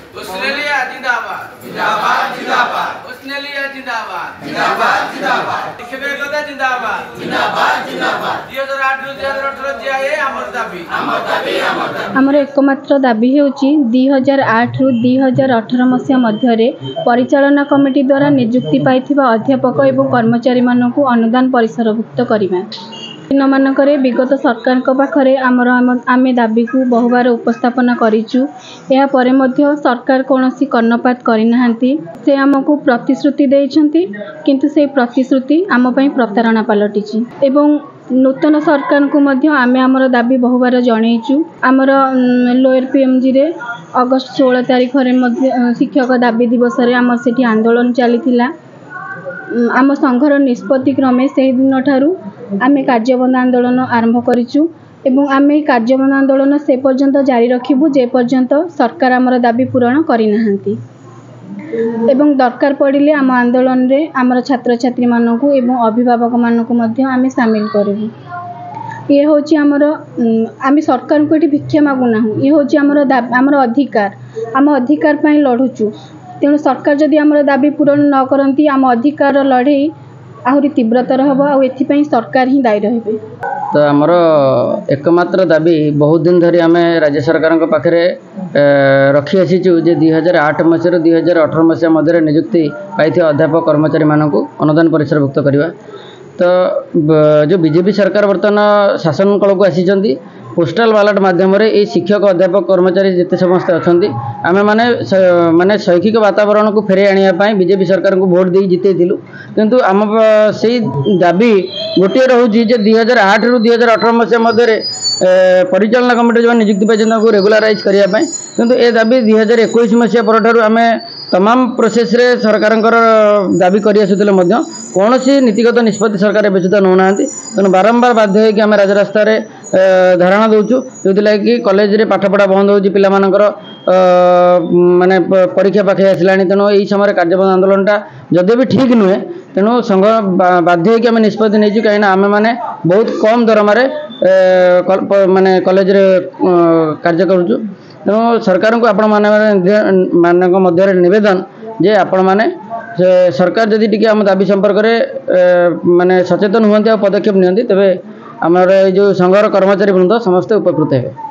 Australia जिंदाबाद जिंदाबाद जिंदाबाद ऑस्ट्रेलिया जिंदाबाद जिंदाबाद जिंदाबाद शिक्षक एकता जिंदाबाद जिंदाबाद जिंदाबाद 2008 ରୁ 2018 जाए हमर दाबी आमर एकमात्र दाबी होची 2008 ରୁ 2018 मसीहा मध्य परिचालना कमिटी द्वारा नियुक्ति पाइथिबा अध्यापक एवं कर्मचारी मानकु अनुदान परिसरभुक्त करिबा। दिन मानकरे विगत सरकार पाखरे आमे दाबी को बहुबार उपस्थापन करिचु। या परे मध्य सरकार कोनोसी कर्णपात करिनाहांती। से आमको प्रतिश्रुति देइछंती किंतु से प्रतिश्रुति आम पई प्रतारणा पलटिची एवं नूतन सरकार को मध्य आमे आमर दाबी बहुबार जणैचु। आमर लोअर पीएमजी रे अगस्त 16 तारिख रे मध्य शिक्षक दाबी दिवस रे आमर सेठी आंदोलन चलीथिला। आम संघर निष्पत्ति क्रमे से दिन ठारू आमे कार्यबंद आंदोलन आरंभ करिचु एवं आमे कार्यबंद आंदोलन से पर्यंत जारी रखिबु जे पर्यंत सरकार आमर दाबी पूरण करिनाहांती एवं दरकार पड़िले आम आंदोलन रे आमर छात्र छात्री मानकु एवं अभिभावक मानकु मध्य आमे शामिल करिबु। ये होची आमर आमे सरकार को एठी भिक्षा मागु नाहु। ये होची आमर अधिकार। आम अधिकार पई लढुचु। तेणु सरकार जदि आमर दाबी पूरण न करती आम अधिकार लड़े आहरी तीव्रतर हम आउ सरकार ही दायी रहे। तो आमर एकमात्र दाबी बहुत दिन धरी आम राज्य सरकार पाखे रखी आसीचु जे 2008 मसीह 2018 मसीहा मध्य नियुक्ति पाई अध्यापक कर्मचारी मानक अनुदान परिसरभुक्त करवा। तो जो बीजेपी सरकार बर्तमान शासन कल को आसी पोस्टाल बालट माध्यम ये शिक्षक अध्यापक कर्मचारी जिते समस्त अच्छा आम माने शैक्षिक वातावरण को फेरे आने बीजेपी सरकार को भोट दे जितेलु किंतु आम से दाबी गोटे रोचे 2008 ରୁ 2018 मसीहा मध्य परिचालना कमिटी जो नियुक्ति पाई रेगुलाराइज करने किंतु ए दाबी 2021 मसीहा पर आम तमाम प्रोसेस रे सरकार दाबी कर कौन नीतिगत निष्पत्ति सरकार ए सुधा नौना तेणु बारंबार बाध्य होगी आम राजरास्तार धारणा दूचु जो कि कॉलेज रे पाठपढ़ा बंद हो पिला माने परीक्षा पाखे आसला। तेणु यही समय कार्यबंद आंदोलनटा जदि भी ठीक नुहे तेणु संघ बाध्य होगी आम निष्पत्ति नहीं कहीं आम मैंने बहुत कम दरमार माने कॉलेज रे कार्य करुचु। तेणु सरकार को आपण मध्य निवेदन जे आपण माने सरकार जदि टी आम दाबी संपर्क में माने सचेतन हुआ पदक्षेप नियंती तेबे आमर जो संघर कर्मचारी वृंद समस्ते उपकृत हे।